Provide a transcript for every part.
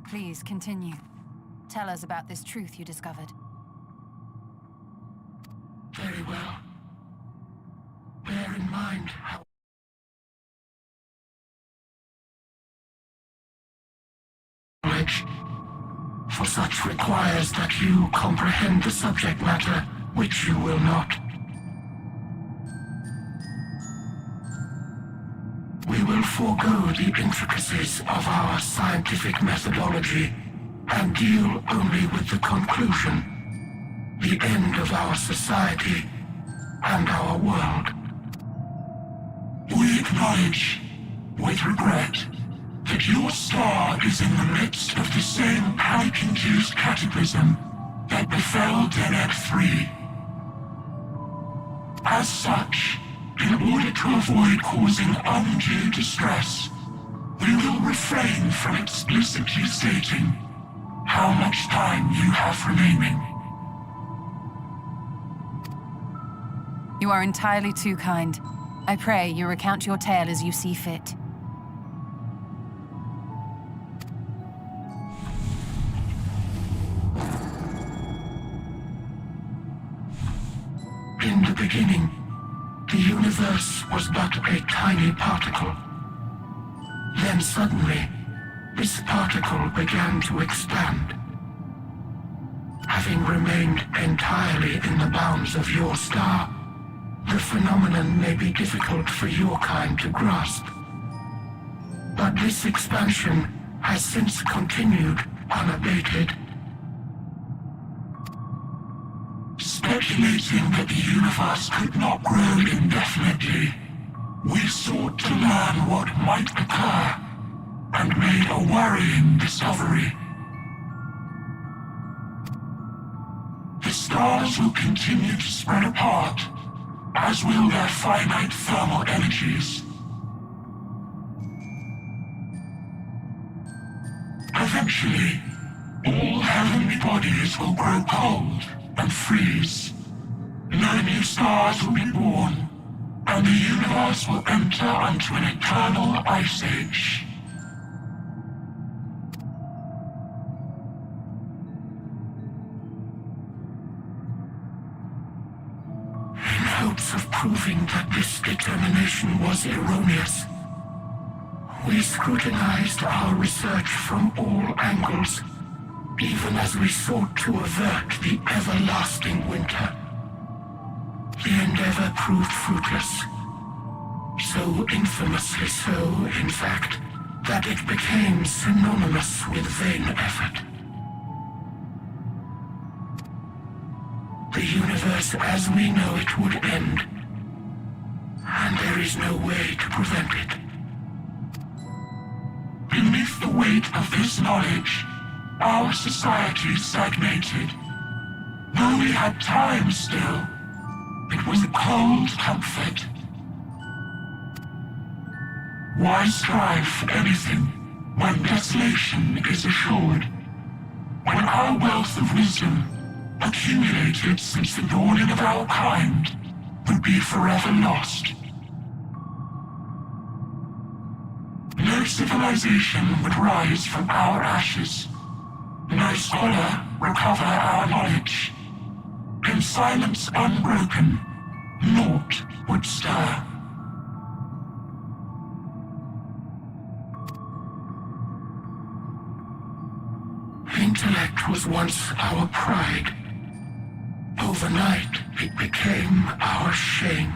Please, continue. Tell us about this truth you discovered. Very well. Bear in mind how knowledge, for such requires that you comprehend the subject matter, which you will not. We will forego the intricacies of our scientific methodology and deal only with the conclusion, the end of our society and our world. We acknowledge, with regret, that your star is in the midst of the same panic-induced cataclysm that befell Deneb 3. As such, in order to avoid causing undue distress, we will refrain from explicitly stating how much time you have remaining. You are entirely too kind. I pray you recount your tale as you see fit. In the beginning, the universe was but a tiny particle. Then suddenly, this particle began to expand. Having remained entirely in the bounds of your star, the phenomenon may be difficult for your kind to grasp. But this expansion has since continued unabated. Speculating that the universe could not grow indefinitely, we sought to learn what might occur, and made a worrying discovery. The stars will continue to spread apart, as will their finite thermal energies. Eventually, all heavenly bodies will grow cold and freeze. No new stars will be born, and the universe will enter into an eternal ice age. In hopes of proving that this determination was erroneous, we scrutinized our research from all angles, even as we sought to avert the everlasting winter. The endeavor proved fruitless. So infamously so, in fact, that it became synonymous with vain effort. The universe as we know it would end, and there is no way to prevent it. Beneath the weight of this knowledge, our society stagnated. Though we had time still, it was a cold comfort. Why strive for anything when desolation is assured? When our wealth of wisdom, accumulated since the dawning of our kind, would be forever lost. No civilization would rise from our ashes. No scholar recover our knowledge. In silence unbroken, naught would stir. Intellect was once our pride. Overnight, it became our shame.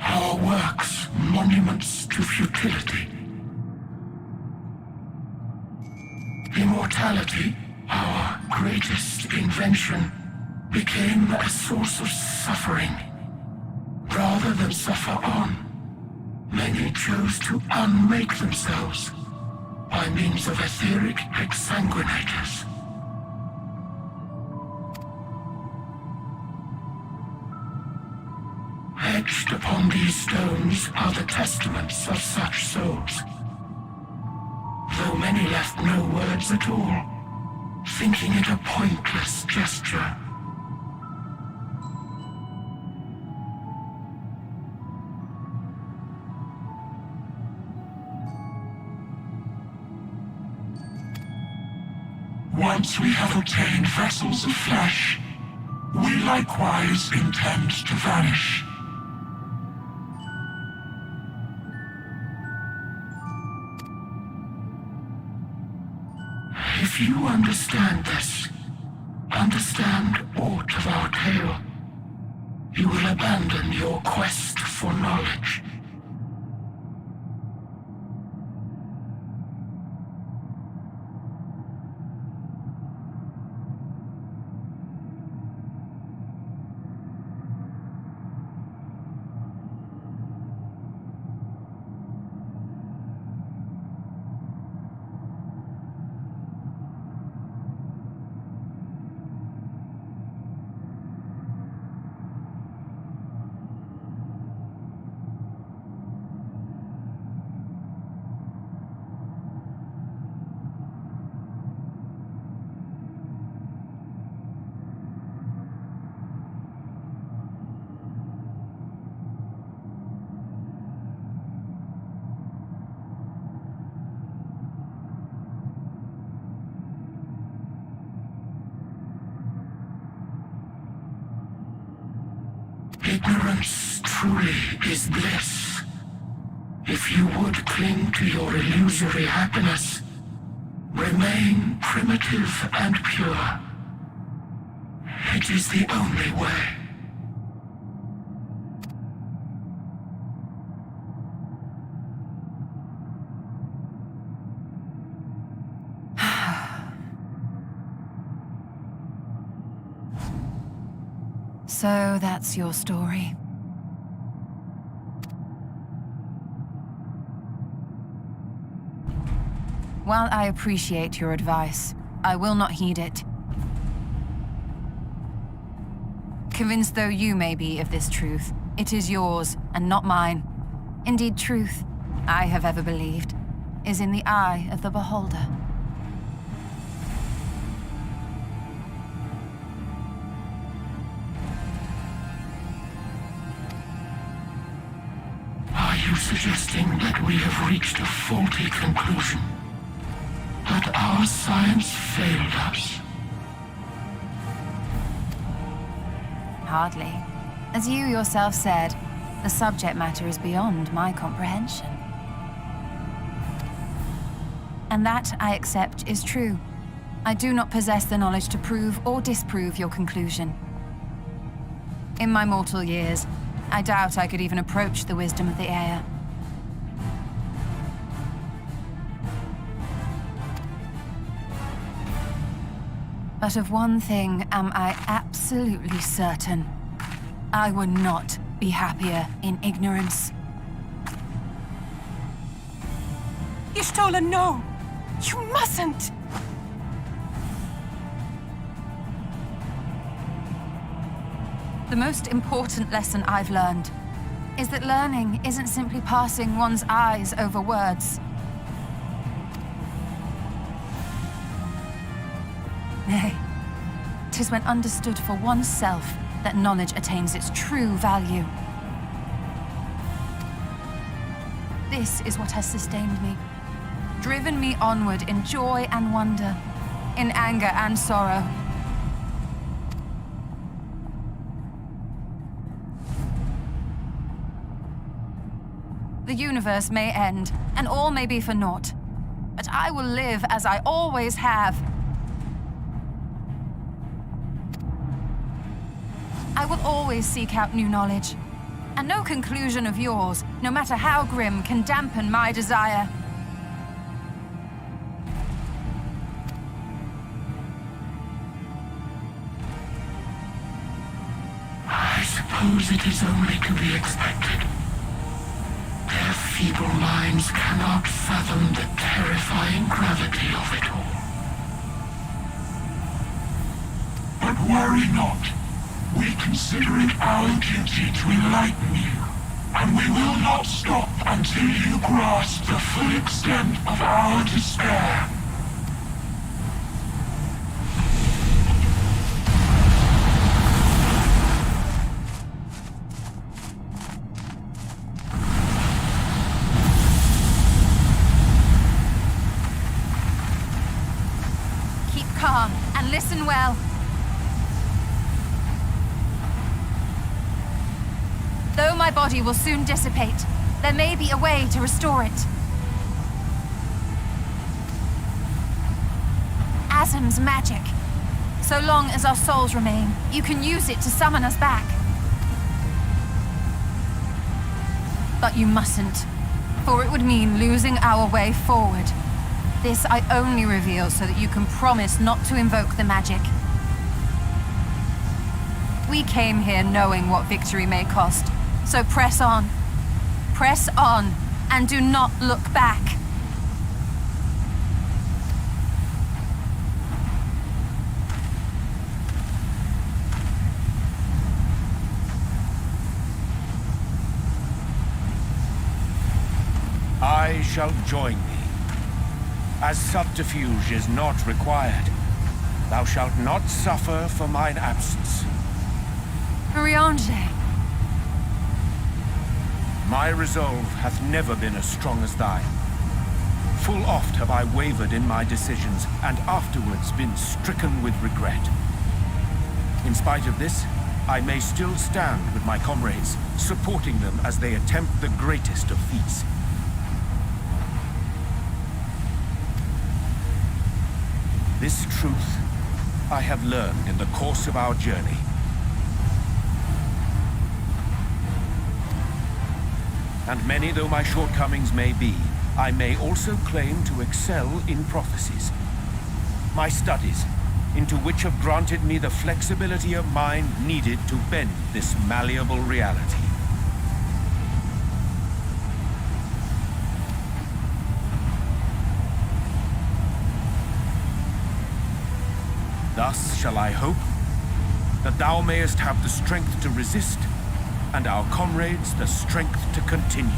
Our works, monuments to futility. Immortality, our greatest invention, became a source of suffering. Rather than suffer on, many chose to unmake themselves by means of etheric exsanguinators. Etched upon these stones are the testaments of such souls. Though many left no words at all, thinking it a pointless gesture. Once we have obtained vessels of flesh, we likewise intend to vanish. If you understand this, understand aught of our tale, you will abandon your quest for knowledge. Ignorance truly is bliss. If you would cling to your illusory happiness, remain primitive and pure. It is the only way. So that's your story. While I appreciate your advice, I will not heed it. Convinced though you may be of this truth, it is yours and not mine. Indeed, truth, I have ever believed, is in the eye of the beholder. Are you suggesting that we have reached a faulty conclusion? That our science failed us? Hardly. As you yourself said, the subject matter is beyond my comprehension. And that, I accept, is true. I do not possess the knowledge to prove or disprove your conclusion. In my mortal years, I doubt I could even approach the wisdom of the air. But of one thing am I absolutely certain. I would not be happier in ignorance. Ishtola, no! You mustn't! The most important lesson I've learned is that learning isn't simply passing one's eyes over words. Nay, 'tis when understood for oneself that knowledge attains its true value. This is what has sustained me, driven me onward in joy and wonder, in anger and sorrow. The universe may end, and all may be for naught, but I will live as I always have. I will always seek out new knowledge, and no conclusion of yours, no matter how grim, can dampen my desire. I suppose it is only to be expected. Their feeble minds cannot fathom the terrifying gravity of it all. But worry not. We consider it our duty to enlighten you, and we will not stop until you grasp the full extent of our despair. Listen well. Though my body will soon dissipate, there may be a way to restore it. Asm's magic. So long as our souls remain, you can use it to summon us back. But you mustn't, for it would mean losing our way forward. This I only reveal so that you can promise not to invoke the magic. We came here knowing what victory may cost, so press on. Press on, and do not look back. I shall join thee. As subterfuge is not required, thou shalt not suffer for mine absence. Riange. My resolve hath never been as strong as thine. Full oft have I wavered in my decisions, and afterwards been stricken with regret. In spite of this, I may still stand with my comrades, supporting them as they attempt the greatest of feats. This truth I have learned in the course of our journey. And many though my shortcomings may be, I may also claim to excel in prophecies. My studies, into which have granted me the flexibility of mind needed to bend this malleable reality. Thus shall I hope that thou mayest have the strength to resist, and our comrades the strength to continue.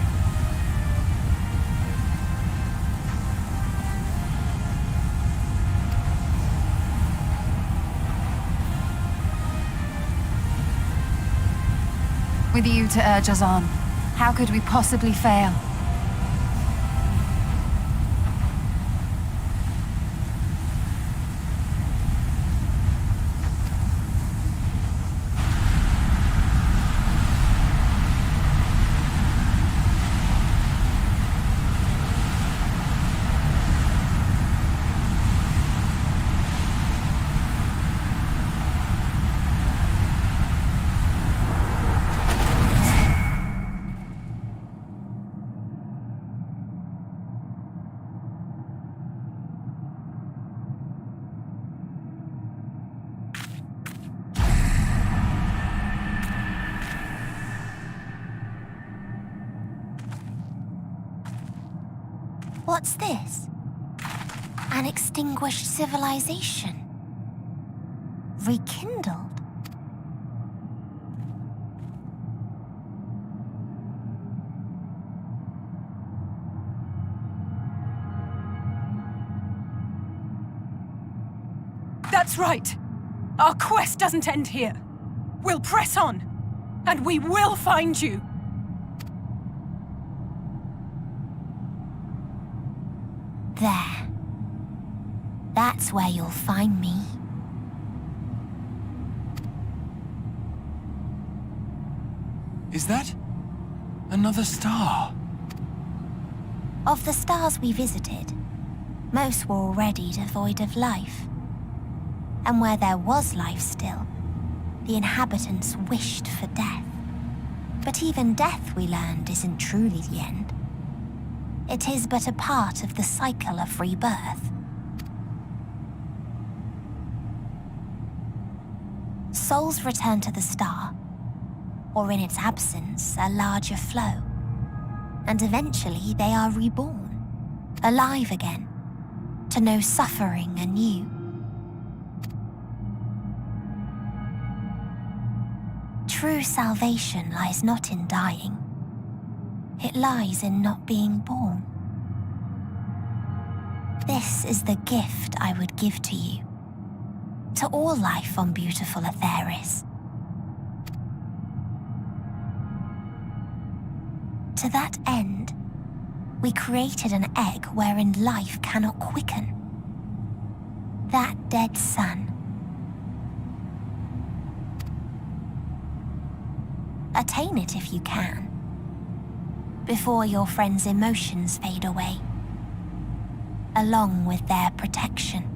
With you to urge us on, how could we possibly fail? What's this? An extinguished civilization. Rekindled. That's right. Our quest doesn't end here. We'll press on, and we will find you. There. That's where you'll find me. Is that another star? Of the stars we visited, most were already devoid of life. And where there was life still, the inhabitants wished for death. But even death, we learned, isn't truly the end. It is but a part of the cycle of rebirth. Souls return to the star, or in its absence, a larger flow. And eventually they are reborn, alive again, to know suffering anew. True salvation lies not in dying. It lies in not being born. This is the gift I would give to you, to all life on beautiful Atheris. To that end, we created an egg wherein life cannot quicken. That dead sun Attain it if you can, before your friend's emotions fade away, along with their protection.